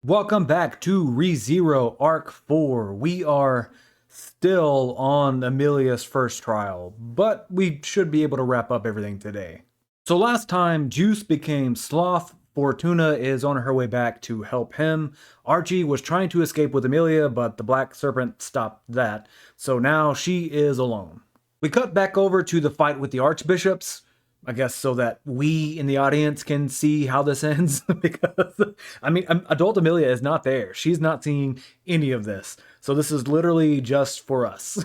Welcome back to ReZero Arc 4. We are still on Amelia's first trial, but we should be able to wrap up everything today. So last time, Juice became Sloth. Fortuna is on her way back to help him. Archie was trying to escape with Amelia, but the Black Serpent stopped that, so now she is alone. We cut back over to the fight with the Archbishops. I guess so that we in the audience can see how this ends. Because, adult Amelia is not there. She's not seeing any of this. So this is literally just for us.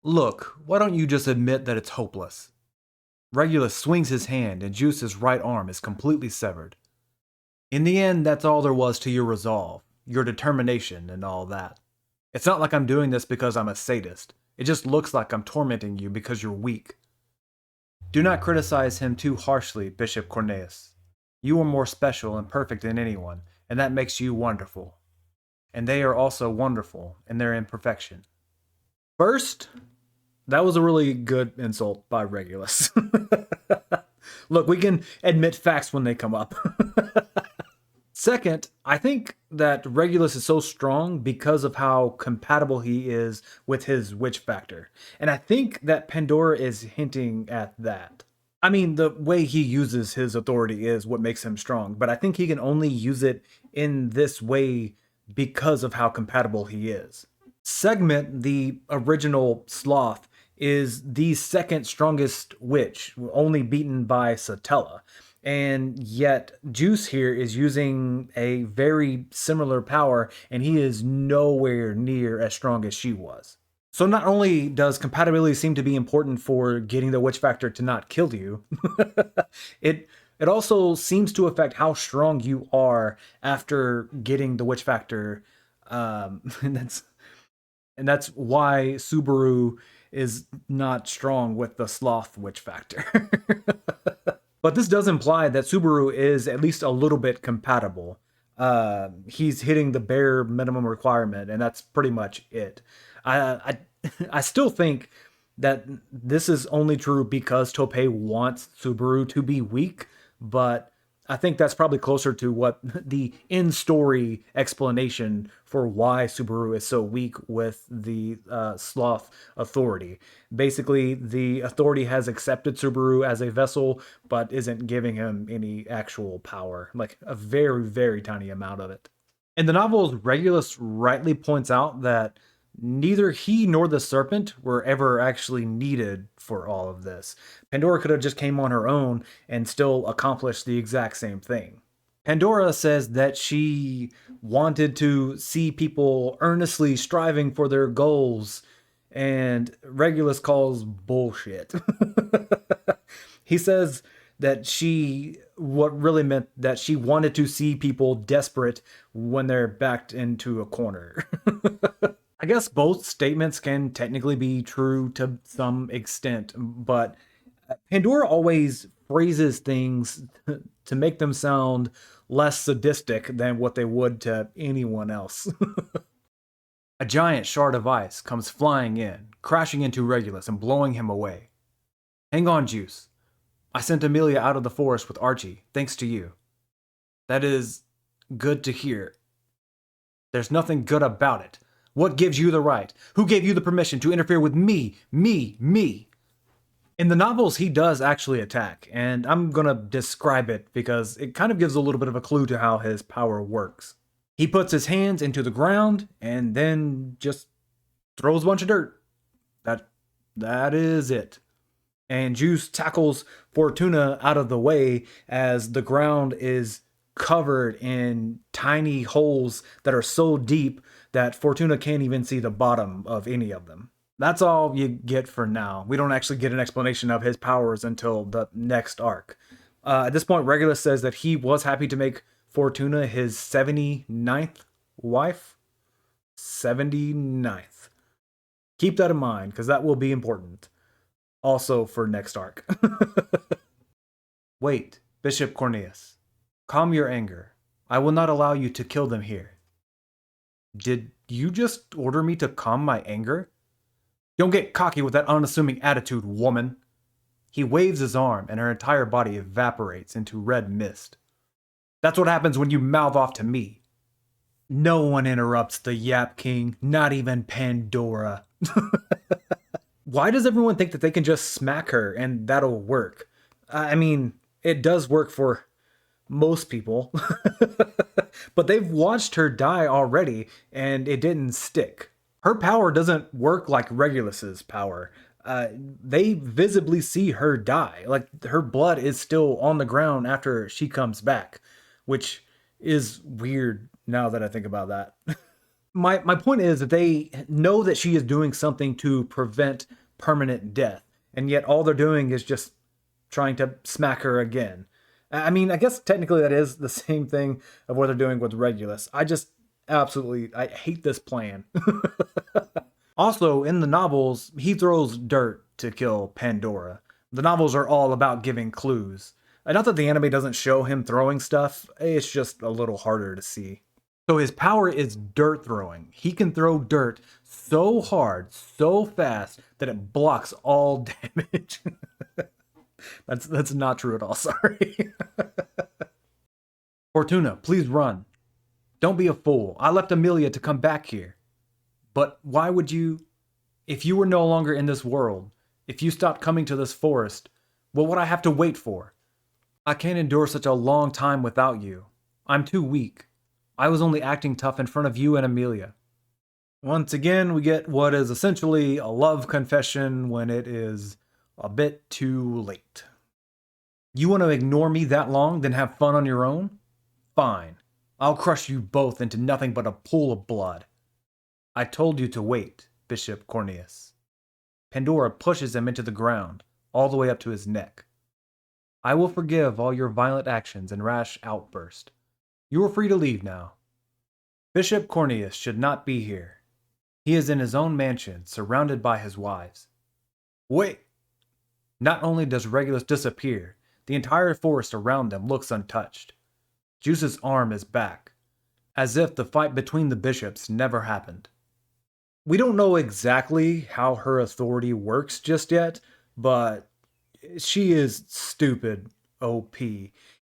Look, why don't you just admit that it's hopeless? Regulus swings his hand and Juice's right arm is completely severed. In the end, that's all there was to your resolve, your determination, and all that. It's not like I'm doing this because I'm a sadist. It just looks like I'm tormenting you because you're weak. Do not criticize him too harshly, Bishop Cornelius. You are more special and perfect than anyone, and that makes you wonderful. And they are also wonderful in their imperfection. First, that was a really good insult by Regulus. Look, we can admit facts when they come up. Second, I think that Regulus is so strong because of how compatible he is with his witch factor. And I think that Pandora is hinting at that. I mean, the way he uses his authority is what makes him strong, but I think he can only use it in this way because of how compatible he is. Segment, the original Sloth, is the second strongest witch, only beaten by Satella. And yet, Juice here is using a very similar power, and he is nowhere near as strong as she was. So not only does compatibility seem to be important for getting the witch factor to not kill you, it it also seems to affect how strong you are after getting the witch factor. And that's why Subaru is not strong with the sloth witch factor. But this does imply that Subaru is at least a little bit compatible. He's hitting the bare minimum requirement, and that's pretty much it. I I still think that this is only true because Topei wants Subaru to be weak, but I think that's probably closer to what the in-story explanation for why Subaru is so weak with the Sloth Authority. Basically, the Authority has accepted Subaru as a vessel, but isn't giving him any actual power, like a very, very tiny amount of it. In the novels, Regulus rightly points out that neither he nor the serpent were ever actually needed for all of this. Pandora could have just came on her own and still accomplished the exact same thing. Pandora says that she wanted to see people earnestly striving for their goals, and Regulus calls bullshit. He says that what really meant that she wanted to see people desperate when they're backed into a corner. I guess both statements can technically be true to some extent, but Pandora always phrases things to make them sound less sadistic than what they would to anyone else. A giant shard of ice comes flying in, crashing into Regulus and blowing him away. Hang on, Juice. I sent Amelia out of the forest with Archie, thanks to you. That is good to hear. There's nothing good about it. What gives you the right? Who gave you the permission to interfere with me? Me? In the novels, he does actually attack, and I'm gonna describe it because it kind of gives a little bit of a clue to how his power works. He puts his hands into the ground and then just throws a bunch of dirt. That is it. And Juice tackles Fortuna out of the way as the ground is covered in tiny holes that are so deep that Fortuna can't even see the bottom of any of them. That's all you get for now. We don't actually get an explanation of his powers until the next arc. At this point, Regulus says that he was happy to make Fortuna his 79th wife. 79th. Keep that in mind, because that will be important. Also for next arc. Wait, Bishop Cornelius. Calm your anger. I will not allow you to kill them here. Did you just order me to calm my anger? Don't get cocky with that unassuming attitude, woman. He waves his arm and her entire body evaporates into red mist. That's what happens when you mouth off to me. No one interrupts the Yap King, not even Pandora. Why does everyone think that they can just smack her and that'll work? I mean, it does work for most people. But they've watched her die already and it didn't stick. Her power doesn't work like Regulus's power. They visibly see her die. Like her blood is still on the ground after she comes back, which is weird now that I think about that. My point is that they know that she is doing something to prevent permanent death, and yet all they're doing is just trying to smack her again. I mean, I guess technically that is the same thing of what they're doing with Regulus. I just absolutely I hate this plan. Also, in the novels, he throws dirt to kill Pandora. The novels are all about giving clues. Not that the anime doesn't show him throwing stuff, it's just a little harder to see. So his power is dirt throwing. He can throw dirt so hard, so fast, that it blocks all damage. That's not true at all, sorry. Fortuna, please run. Don't be a fool. I left Amelia to come back here. But why would you... If you were no longer in this world, if you stopped coming to this forest, what would I have to wait for? I can't endure such a long time without you. I'm too weak. I was only acting tough in front of you and Amelia. Once again, we get what is essentially a love confession when it is a bit too late. You want to ignore me that long, then have fun on your own? Fine. I'll crush you both into nothing but a pool of blood. I told you to wait, Bishop Cornelius. Pandora pushes him into the ground, all the way up to his neck. I will forgive all your violent actions and rash outburst. You are free to leave now. Bishop Cornelius should not be here. He is in his own mansion, surrounded by his wives. Wait! Not only does Regulus disappear, the entire forest around them looks untouched. Juice's arm is back, as if the fight between the bishops never happened. We don't know exactly how her authority works just yet, but she is stupid OP.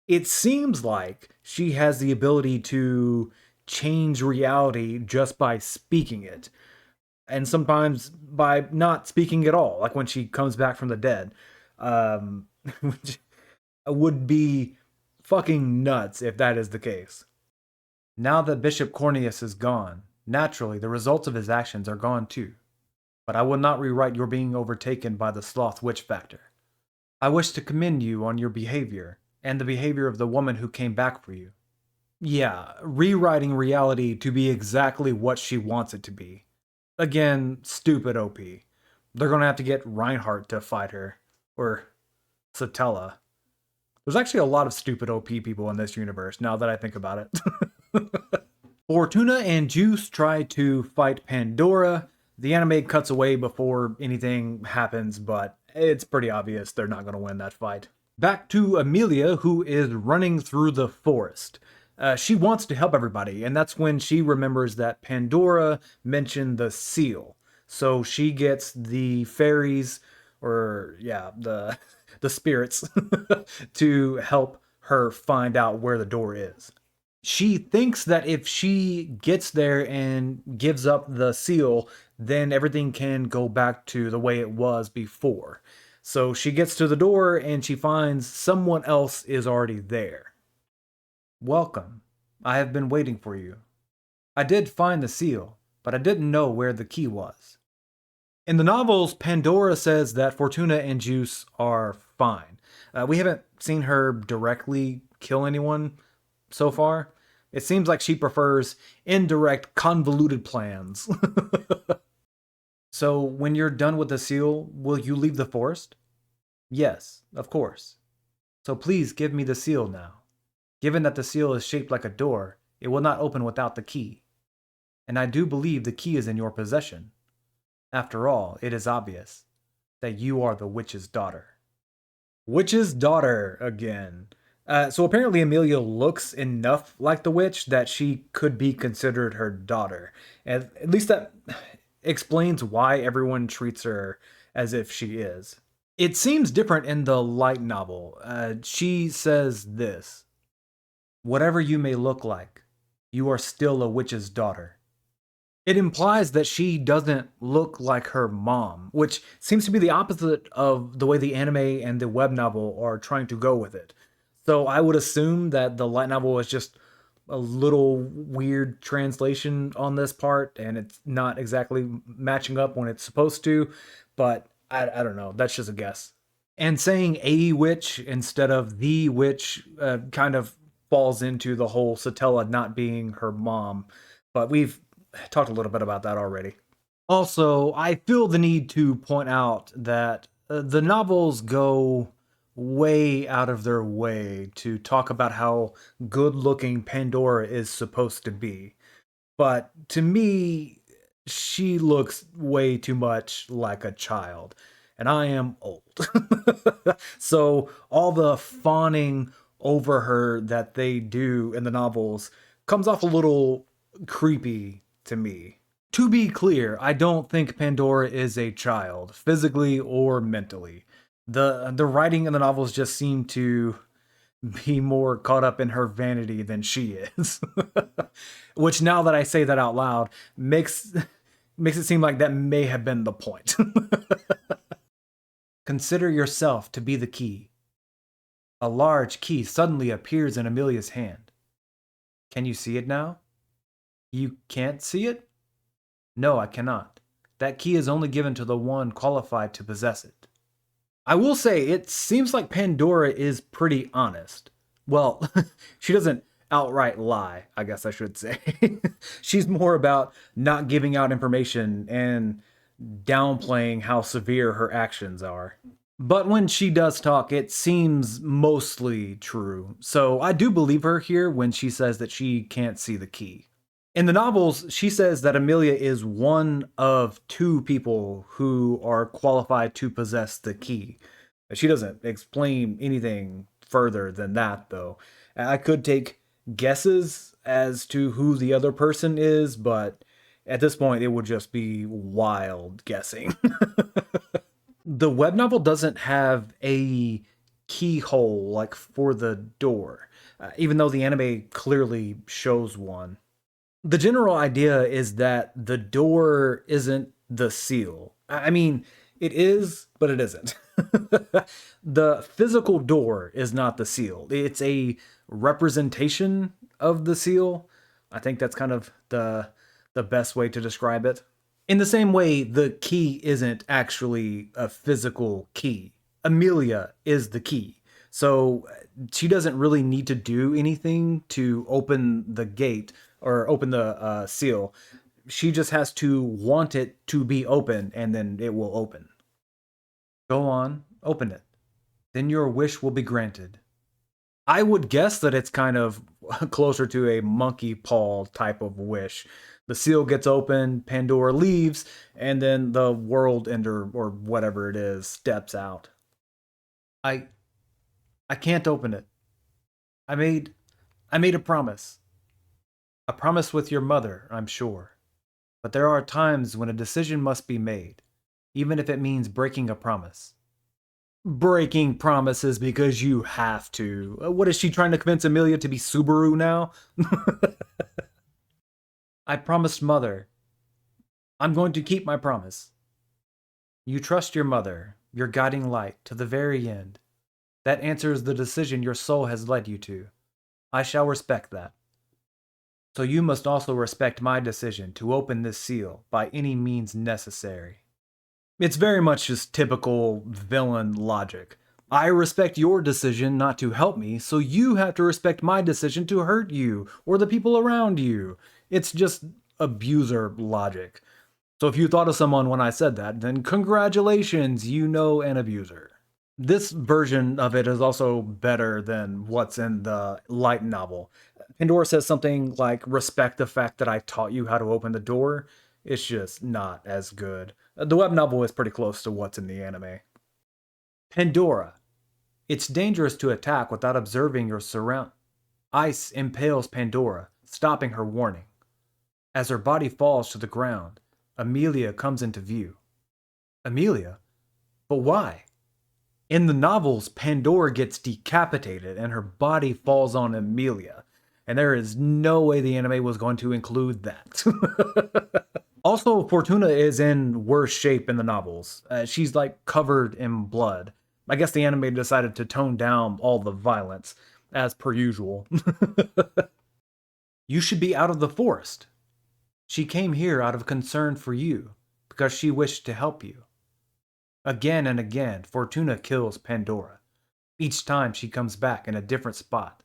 It seems like she has the ability to change reality just by speaking it, and sometimes by not speaking at all, like when she comes back from the dead, which would be fucking nuts if that is the case. Now that Bishop Cornelius is gone, naturally the results of his actions are gone too. But I will not rewrite your being overtaken by the sloth witch factor. I wish to commend you on your behavior, and the behavior of the woman who came back for you. Yeah, rewriting reality to be exactly what she wants it to be. Again, stupid OP. They're gonna have to get Reinhardt to fight her. Or Satella. There's actually a lot of stupid OP people in this universe, now that I think about it. Fortuna and Juice try to fight Pandora. The anime cuts away before anything happens, but it's pretty obvious they're not going to win that fight. Back to Amelia, who is running through the forest. She wants to help everybody, and that's when she remembers that Pandora mentioned the seal. So she gets the fairies, or yeah, the spirits, to help her find out where the door is. She thinks that if she gets there and gives up the seal, then everything can go back to the way it was before. So she gets to the door and she finds someone else is already there. Welcome. I have been waiting for you. I did find the seal, but I didn't know where the key was. In the novels, Pandora says that Fortuna and Juice are fine. We haven't seen her directly kill anyone so far. It seems like she prefers indirect, convoluted plans. So, when you're done with the seal, will you leave the forest? Yes, of course. So please give me the seal now. Given that the seal is shaped like a door, it will not open without the key. And I do believe the key is in your possession. After all, it is obvious that you are the witch's daughter. Witch's daughter again. So apparently Amelia looks enough like the witch that she could be considered her daughter. And at least that explains why everyone treats her as if she is. It seems different in the light novel. She says this. Whatever you may look like, you are still a witch's daughter. It implies that she doesn't look like her mom, which seems to be the opposite of the way the anime and the web novel are trying to go with it. So I would assume that the light novel is just a little weird translation on this part, and it's not exactly matching up when it's supposed to, but I don't know. That's just a guess. And saying a witch instead of the witch kind of falls into the whole Satella not being her mom. But we've talked a little bit about that already. Also, I feel the need to point out that the novels go way out of their way to talk about how good looking Pandora is supposed to be. But to me, she looks way too much like a child, and I am old. So all the fawning over her that they do in the novels comes off a little creepy to me. To be clear, I don't think Pandora is a child, physically or mentally. The writing in the novels just seem to be more caught up in her vanity than she is. Which, now that I say that out loud, makes it seem like that may have been the point. Consider yourself to be the key. A large key suddenly appears in Amelia's hand. Can you see it now? You can't see it? No, I cannot. That key is only given to the one qualified to possess it. I will say, it seems like Pandora is pretty honest. Well, she doesn't outright lie, I guess I should say. She's more about not giving out information and downplaying how severe her actions are. But when she does talk, it seems mostly true. So I do believe her here when she says that she can't see the key. In the novels, she says that Amelia is one of two people who are qualified to possess the key. She doesn't explain anything further than that, though. I could take guesses as to who the other person is, but at this point, it would just be wild guessing. The web novel doesn't have a keyhole like for the door, even though the anime clearly shows one. The general idea is that the door isn't the seal. I mean, it is, but it isn't. The physical door is not the seal. It's a representation of the seal. I think that's kind of the best way to describe it. In the same way, the key isn't actually a physical key. Amelia is the key. So she doesn't really need to do anything to open the gate or open the seal. She just has to want it to be open, and then it will open. Go on, open it. Then your wish will be granted. I would guess that it's kind of closer to a monkey paw type of wish. The seal gets open, Pandora leaves, and then the world ender or whatever it is steps out. I I can't open it. I made I made a promise. A promise with your mother, I'm sure. But there are times when a decision must be made, even if it means breaking a promise. Breaking promises because you have to. What is she trying to convince Amelia to be Subaru now? I promised mother. I'm going to keep my promise. You trust your mother, your guiding light, to the very end. That answers the decision your soul has led you to. I shall respect that. So you must also respect my decision to open this seal by any means necessary. It's very much just typical villain logic. I respect your decision not to help me, so you have to respect my decision to hurt you or the people around you. It's just abuser logic. So if you thought of someone when I said that, then congratulations, you know an abuser. This version of it is also better than what's in the light novel. Pandora says something like, respect the fact that I taught you how to open the door. It's just not as good. The web novel is pretty close to what's in the anime. Pandora. It's dangerous to attack without observing your surround. Ice impales Pandora, stopping her warning. As her body falls to the ground, Amelia comes into view. Amelia? But why? In the novels, Pandora gets decapitated and her body falls on Amelia. and there is no way the anime was going to include that. Also, Fortuna is in worse shape in the novels. She's like covered in blood. I guess the anime decided to tone down all the violence, as per usual. You should be out of the forest. She came here out of concern for you, because she wished to help you. Again and again, Fortuna kills Pandora. Each time she comes back in a different spot.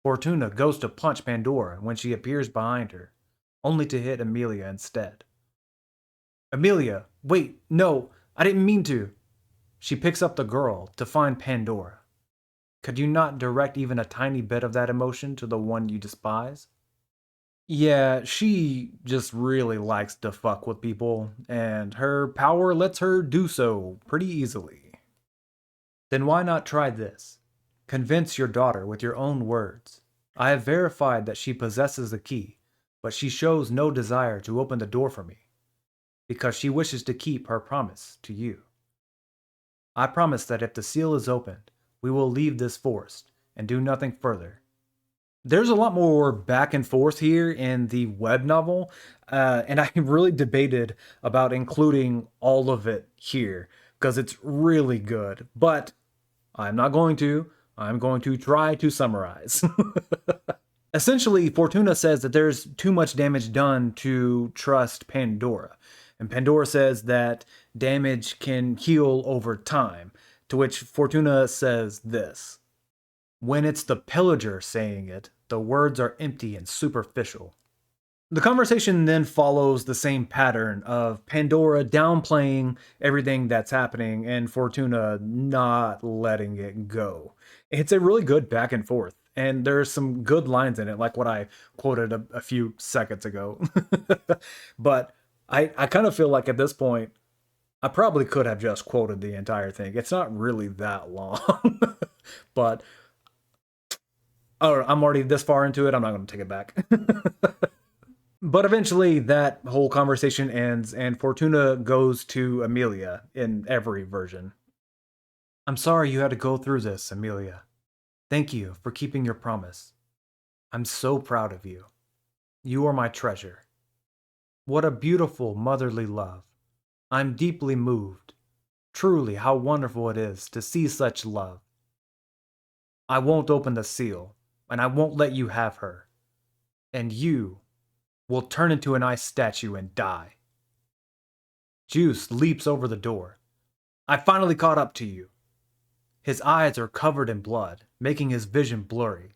Fortuna goes to punch Pandora when she appears behind her, only to hit Amelia instead. Amelia, wait, no, I didn't mean to. She picks up the girl to find Pandora. Could you not direct even a tiny bit of that emotion to the one you despise? Yeah, she just really likes to fuck with people, and her power lets her do so pretty easily. Then why not try this? Convince your daughter with your own words. I have verified that she possesses the key, but she shows no desire to open the door for me, because she wishes to keep her promise to you. I promise that if the seal is opened, we will leave this forest and do nothing further. There's a lot more back and forth here in the web novel, and I really debated about including all of it here because it's really good. But I'm not going to. I'm going to try to summarize. Essentially, Fortuna says that there's too much damage done to trust Pandora. And Pandora says that damage can heal over time, to which Fortuna says this: when it's the pillager saying it, the words are empty and superficial. The conversation then follows the same pattern of Pandora downplaying everything that's happening and Fortuna not letting it go. It's a really good back and forth, and there's some good lines in it, like what I quoted a few seconds ago. But I kind of feel like at this point, I probably could have just quoted the entire thing. It's not really that long. But oh, I'm already this far into it, I'm not going to take it back. But eventually, that whole conversation ends, and Fortuna goes to Amelia in every version. I'm sorry you had to go through this, Amelia. Thank you for keeping your promise. I'm so proud of you. You are my treasure. What a beautiful motherly love. I'm deeply moved. Truly, how wonderful it is to see such love. I won't open the seal, and I won't let you have her. And you will turn into an ice statue and die. Juice leaps over the door. I finally caught up to you. His eyes are covered in blood, making his vision blurry.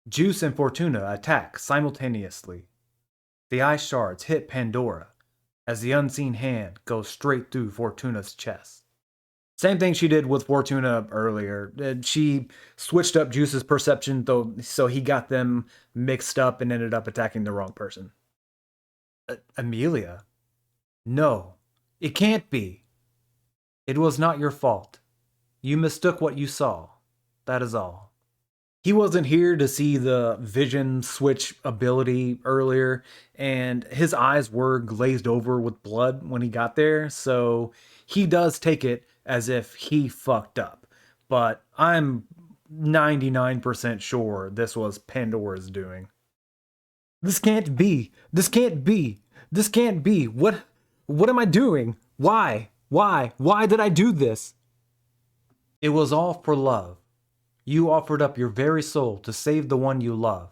Juice and Fortuna attack simultaneously. The ice shards hit Pandora as the unseen hand goes straight through Fortuna's chest. Same thing she did with Fortuna earlier. She switched up Juice's perception, though, so he got them mixed up and ended up attacking the wrong person. Amelia? No, it can't be. It was not your fault. You mistook what you saw. That is all. He wasn't here to see the vision switch ability earlier, and his eyes were glazed over with blood when he got there, so he does take it as if he fucked up. But I'm 99% sure this was Pandora's doing. This can't be. This can't be. This can't be. What am I doing? Why? Why? Why did I do this? It was all for love. You offered up your very soul to save the one you love.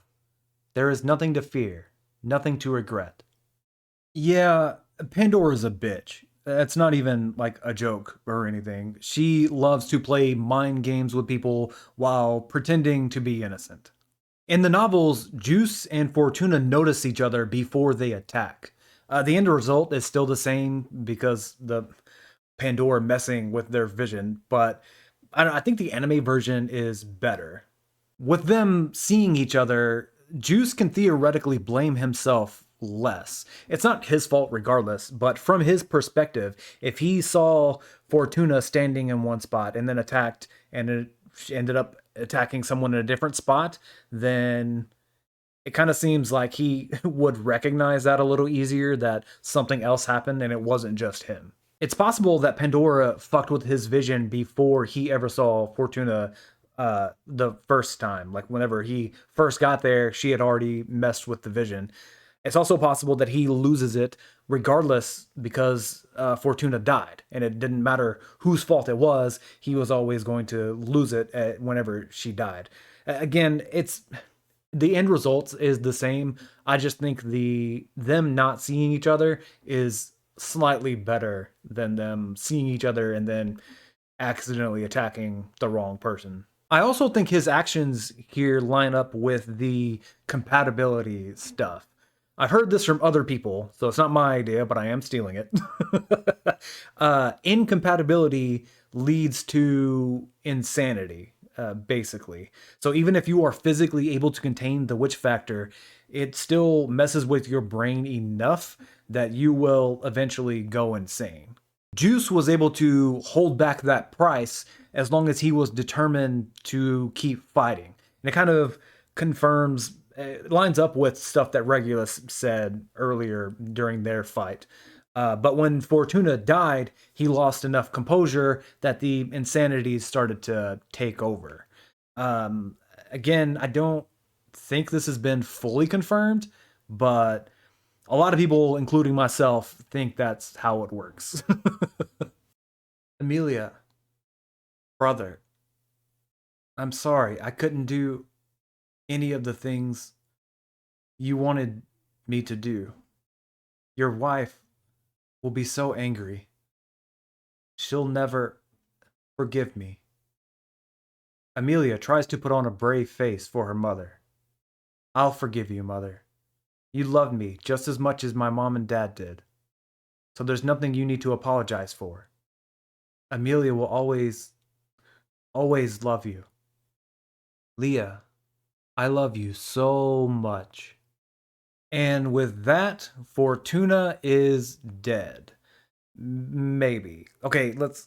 There is nothing to fear, nothing to regret. Yeah, Pandora's a bitch. It's not even like a joke or anything. She loves to play mind games with people while pretending to be innocent. In the novels, Juice and Fortuna notice each other before they attack. The end result is still the same because the Pandora messing with their vision, but I think the anime version is better. With them seeing each other, Juice can theoretically blame himself less. It's not his fault regardless, but from his perspective, if he saw Fortuna standing in one spot and then attacked and it ended up attacking someone in a different spot, then it kind of seems like he would recognize that a little easier, that something else happened and it wasn't just him. It's possible that Pandora fucked with his vision before he ever saw Fortuna the first time. Like whenever he first got there, she had already messed with the vision. It's also possible that he loses it regardless because Fortuna died, and it didn't matter whose fault it was. He was always going to lose it whenever she died. Again, it's the end result is the same. I just think them not seeing each other is slightly better than them seeing each other and then accidentally attacking the wrong person. I also think his actions here line up with the compatibility stuff. I've heard this from other people, so it's not my idea, but I am stealing it. Incompatibility leads to insanity, basically. So even if you are physically able to contain the witch factor, it still messes with your brain enough that you will eventually go insane. Juice was able to hold back that price as long as he was determined to keep fighting. And it kind of confirms, it lines up with stuff that Regulus said earlier during their fight. But when Fortuna died, he lost enough composure that the insanities started to take over. Um, Again, I don't think this has been fully confirmed, but a lot of people, including myself, think that's how it works. Amelia, brother, I'm sorry. I couldn't do any of the things you wanted me to do. Your wife will be so angry. She'll never forgive me. Amelia tries to put on a brave face for her mother. I'll forgive you, mother. You loved me just as much as my mom and dad did. So there's nothing you need to apologize for. Amelia will always love you. Leah, I love you so much. And with that, Fortuna is dead. Maybe. Okay, let's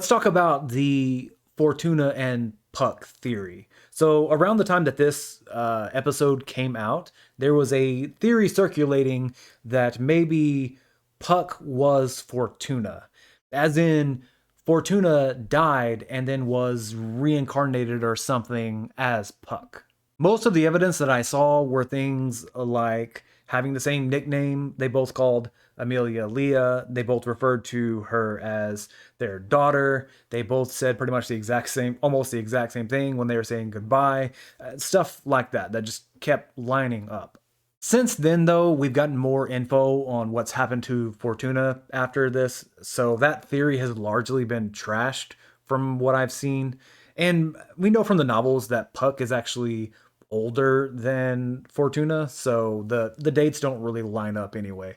talk about the Fortuna and Puck theory. So around the time that this episode came out, there was a theory circulating that maybe Puck was Fortuna, as in Fortuna died and then was reincarnated or something as Puck. Most of the evidence that I saw were things like having the same nickname. They both called Amelia Leah. They both referred to her as their daughter. They both said pretty much the exact same, almost the exact same thing when they were saying goodbye. Stuff like that that just kept lining up. Since then, though, we've gotten more info on what's happened to Fortuna after this, so that theory has largely been trashed from what I've seen. And we know from the novels that Puck is actually older than Fortuna, so the dates don't really line up anyway.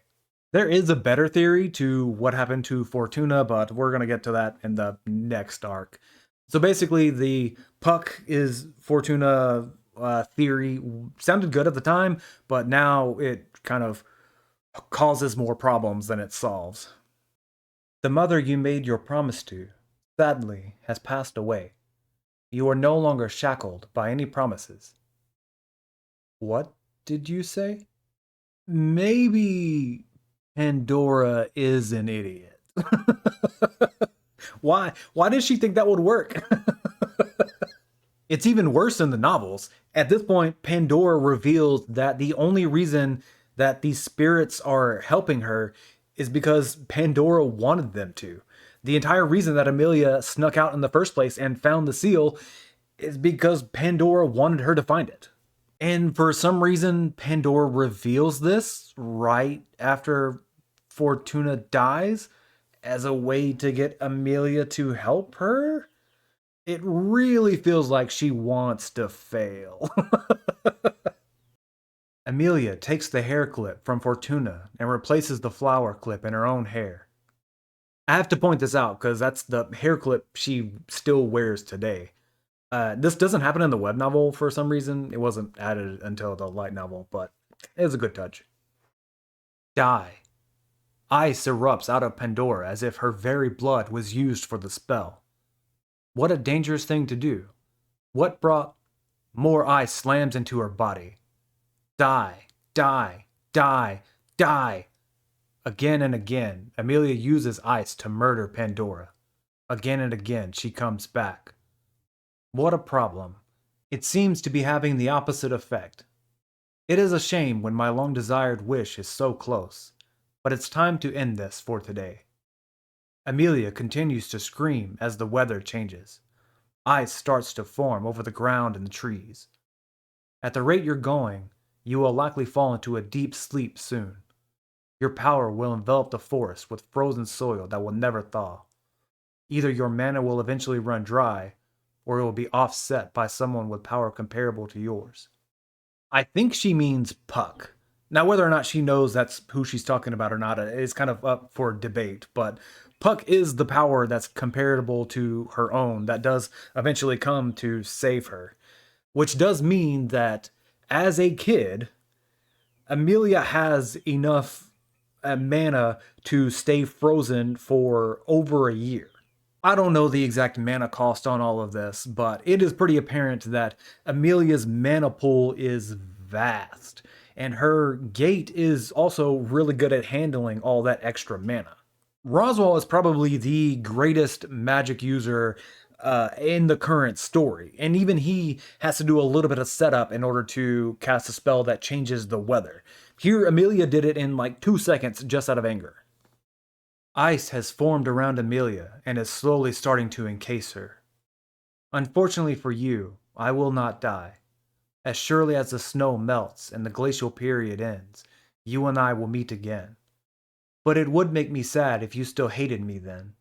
There is a better theory to what happened to Fortuna, but we're going to get to that in the next arc. So basically, the Puck is Fortuna theory sounded good at the time, but now it kind of causes more problems than it solves. The mother you made your promise to, sadly, has passed away. You are no longer shackled by any promises. What did you say? Maybe Pandora is an idiot. Why did she think that would work? It's even worse in the novels. At this point, Pandora reveals that the only reason that these spirits are helping her is because Pandora wanted them to. The entire reason that Amelia snuck out in the first place and found the seal is because Pandora wanted her to find it. And for some reason, Pandora reveals this right after Fortuna dies as a way to get Amelia to help her. It really feels like she wants to fail. Amelia takes the hair clip from Fortuna and replaces the flower clip in her own hair. I have to point this out because that's the hair clip she still wears today. This doesn't happen in the web novel for some reason. It wasn't added until the light novel, but it was a good touch. Die. Ice erupts out of Pandora as if her very blood was used for the spell. What a dangerous thing to do. What brought more ice slams into her body? Die, die, die, die. Again and again, Amelia uses ice to murder Pandora. Again and again, she comes back. What a problem. It seems to be having the opposite effect. It is a shame when my long desired wish is so close, but it's time to end this for today. Amelia continues to scream as the weather changes. Ice starts to form over the ground and the trees. At the rate you're going, you will likely fall into a deep sleep soon. Your power will envelop the forest with frozen soil that will never thaw. Either your mana will eventually run dry, or it will be offset by someone with power comparable to yours. I think she means Puck. Now, whether or not she knows that's who she's talking about or not is kind of up for debate, but Puck is the power that's comparable to her own that does eventually come to save her, which does mean that as a kid, Amelia has enough mana to stay frozen for over a year. I don't know the exact mana cost on all of this, but it is pretty apparent that Amelia's mana pool is vast, and her gate is also really good at handling all that extra mana. Roswell is probably the greatest magic user in the current story, and even he has to do a little bit of setup in order to cast a spell that changes the weather. Here, Amelia did it in like 2 seconds just out of anger. Ice has formed around Amelia and is slowly starting to encase her. Unfortunately for you, I will not die. As surely as the snow melts and the glacial period ends, you and I will meet again. But it would make me sad if you still hated me then.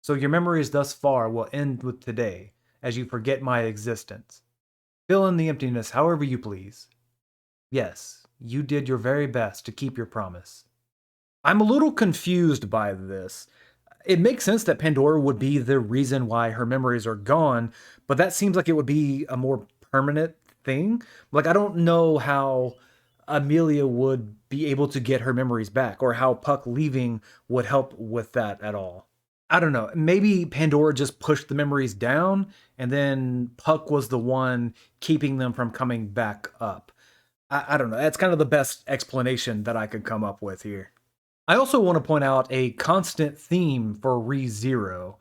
So your memories thus far will end with today, as you forget my existence. Fill in the emptiness however you please. Yes, you did your very best to keep your promise. I'm a little confused by this. It makes sense that Pandora would be the reason why her memories are gone, but that seems like it would be a more permanent thing. Like, I don't know how Amelia would be able to get her memories back, or how Puck leaving would help with that at all. I don't know. Maybe Pandora just pushed the memories down, and then Puck was the one keeping them from coming back up. I don't know. That's kind of the best explanation that I could come up with here. I also want to point out a constant theme for ReZero.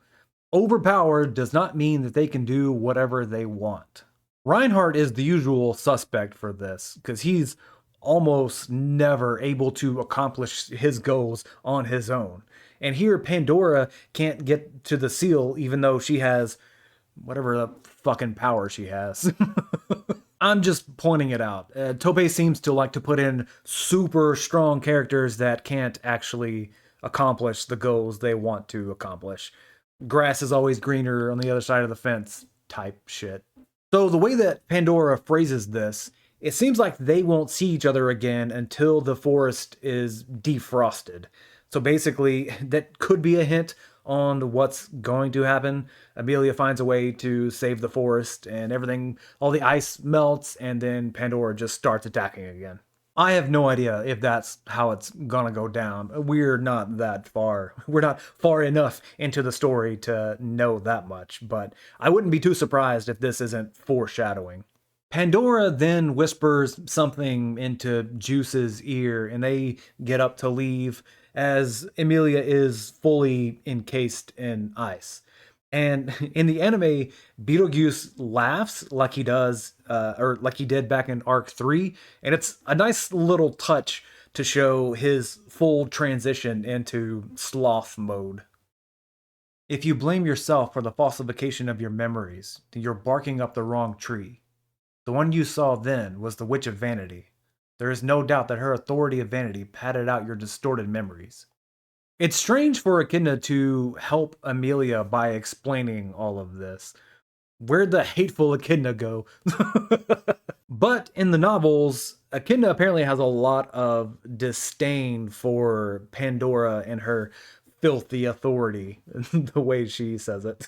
Overpowered does not mean that they can do whatever they want. Reinhardt is the usual suspect for this, because he's almost never able to accomplish his goals on his own. And here, Pandora can't get to the seal, even though she has whatever the fucking power she has. I'm just pointing it out. Tope seems to like to put in super strong characters that can't actually accomplish the goals they want to accomplish. Grass is always greener on the other side of the fence type shit. So the way that Pandora phrases this, it seems like they won't see each other again until the forest is defrosted. So basically, that could be a hint on what's going to happen. Amelia finds a way to save the forest, and everything, all the ice melts, and then Pandora just starts attacking again. I have no idea if that's how it's gonna go down. We're not that far. We're not far enough into the story to know that much, but I wouldn't be too surprised if this isn't foreshadowing. Pandora then whispers something into Juice's ear, and they get up to leave as Emilia is fully encased in ice. And in the anime, Beetlejuice laughs like he does, or like he did back in Arc 3, and it's a nice little touch to show his full transition into sloth mode. If you blame yourself for the falsification of your memories, then you're barking up the wrong tree. The one you saw then was the Witch of Vanity. There is no doubt that her authority of vanity padded out your distorted memories. It's strange for Echidna to help Amelia by explaining all of this. Where'd the hateful Echidna go? But in the novels, Echidna apparently has a lot of disdain for Pandora and her filthy authority, the way she says it.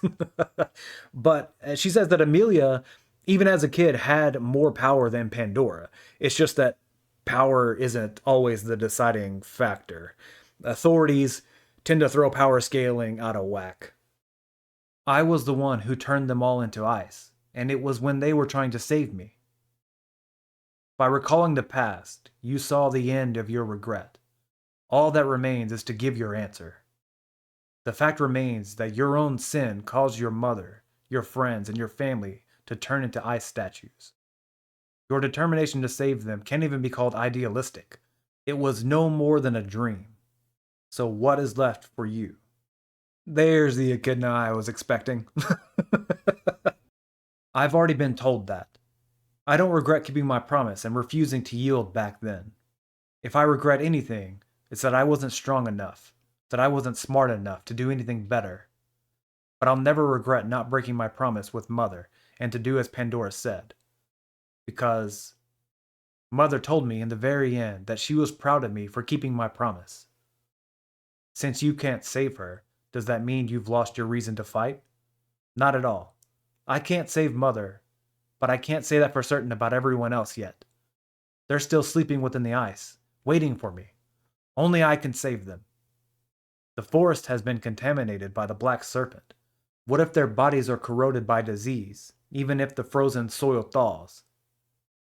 But she says that Amelia, even as a kid, had more power than Pandora. It's just that power isn't always the deciding factor. Authorities tend to throw power scaling out of whack. I was the one who turned them all into ice, and it was when they were trying to save me. By recalling the past, you saw the end of your regret. All that remains is to give your answer. The fact remains that your own sin caused your mother, your friends, and your family to turn into ice statues. Your determination to save them can't even be called idealistic. It was no more than a dream. So what is left for you? There's the echidna I was expecting. I've already been told that. I don't regret keeping my promise and refusing to yield back then. If I regret anything, it's that I wasn't strong enough, that I wasn't smart enough to do anything better. But I'll never regret not breaking my promise with Mother and to do as Pandora said. Because Mother told me in the very end that she was proud of me for keeping my promise. Since you can't save her, does that mean you've lost your reason to fight? Not at all. I can't save Mother, but I can't say that for certain about everyone else yet. They're still sleeping within the ice, waiting for me. Only I can save them. The forest has been contaminated by the black serpent. What if their bodies are corroded by disease, even if the frozen soil thaws?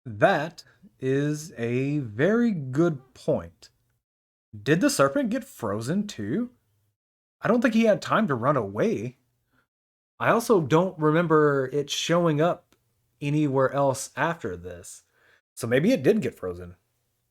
That is a very good point. Did the serpent get frozen too? I don't think he had time to run away. I also don't remember it showing up anywhere else after this. So maybe it did get frozen.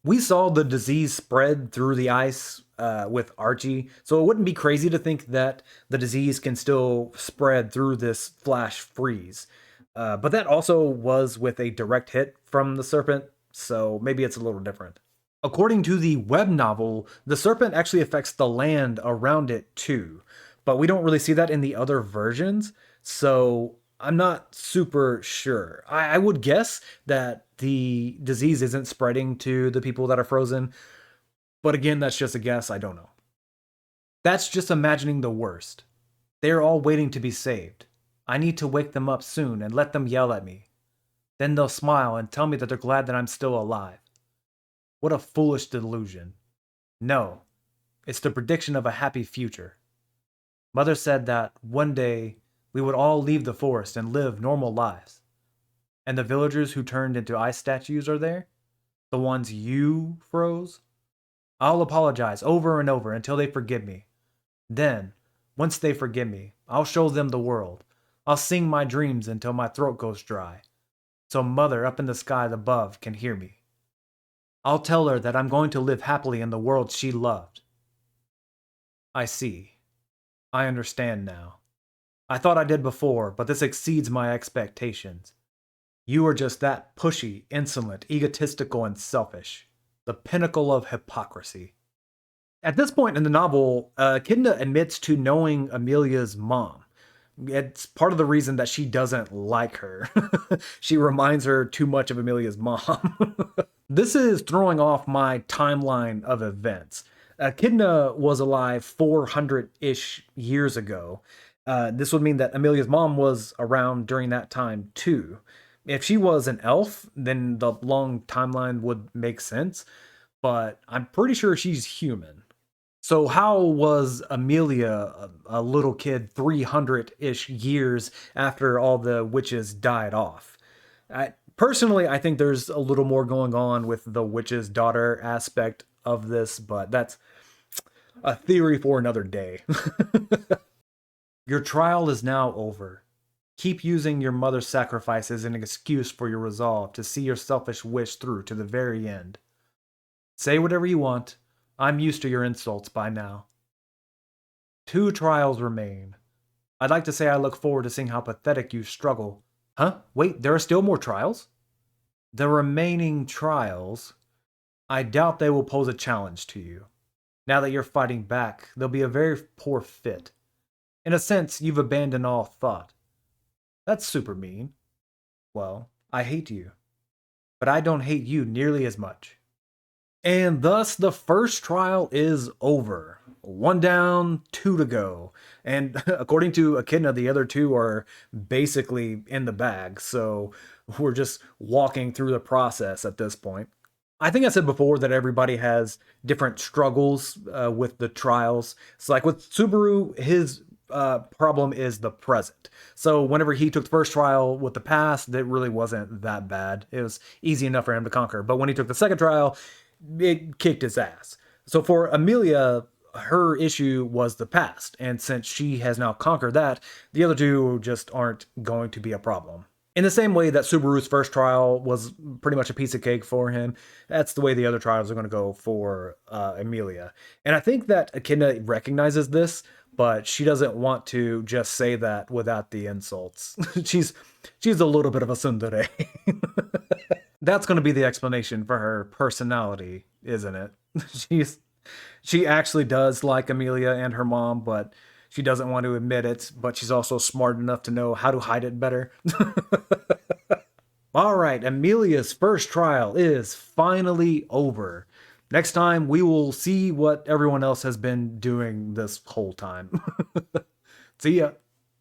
We saw the disease spread through the ice with Archie, so it wouldn't be crazy to think that the disease can still spread through this flash freeze. But that also was with a direct hit from the serpent, so maybe it's a little different. According to the web novel, the serpent actually affects the land around it too, but we don't really see that in the other versions, so I'm not super sure. I would guess that the disease isn't spreading to the people that are frozen, but again, that's just a guess. I don't know. That's just imagining the worst. They're all waiting to be saved. I need to wake them up soon and let them yell at me. Then they'll smile and tell me that they're glad that I'm still alive. What a foolish delusion. No, it's the prediction of a happy future. Mother said that one day we would all leave the forest and live normal lives. And the villagers who turned into ice statues are there? The ones you froze? I'll apologize over and over until they forgive me. Then, once they forgive me, I'll show them the world. I'll sing my dreams until my throat goes dry, so Mother up in the sky above can hear me. I'll tell her that I'm going to live happily in the world she loved. I see. I understand now. I thought I did before, but this exceeds my expectations. You are just that pushy, insolent, egotistical, and selfish. The pinnacle of hypocrisy. At this point in the novel, Echidna admits to knowing Amelia's mom. It's part of the reason that she doesn't like her. She reminds her too much of Amelia's mom. This is throwing off my timeline of events. Echidna was alive 400-ish years ago. This would mean that Amelia's mom was around during that time too. If she was an elf, then the long timeline would make sense, but I'm pretty sure she's human. So how was Amelia a little kid 300-ish years after all the witches died off? Personally, I think there's a little more going on with the witch's daughter aspect of this, but that's a theory for another day. Your trial is now over. Keep using your mother's sacrifice as an excuse for your resolve to see your selfish wish through to the very end. Say whatever you want. I'm used to your insults by now. 2 trials remain. I'd like to say I look forward to seeing how pathetic you struggle. Huh? Wait, there are still more trials? The remaining trials, I doubt they will pose a challenge to you. Now that you're fighting back, they'll be a very poor fit. In a sense, you've abandoned all thought. That's super mean. Well, I hate you. But I don't hate you nearly as much. And thus, the first trial is over. 1 down, 2 to go. And according to Echidna, the other 2 are basically in the bag. So we're just walking through the process at this point. I think I said before that everybody has different struggles with the trials. So like with Subaru, his problem is the present. So whenever he took the first trial with the past, it really wasn't that bad. It was easy enough for him to conquer. But when he took the second trial, it kicked his ass. So for Amelia, her issue was the past. And since she has now conquered that, the other 2 just aren't going to be a problem. In the same way that Subaru's first trial was pretty much a piece of cake for him, that's the way the other trials are going to go for Amelia. And I think that Echidna recognizes this, but she doesn't want to just say that without the insults. she's a little bit of a tsundere. That's going to be the explanation for her personality, isn't it? She's she actually does like Amelia and her mom, but she doesn't want to admit it, but she's also smart enough to know how to hide it better. All right, Amelia's first trial is finally over. Next time, we will see what everyone else has been doing this whole time. See ya.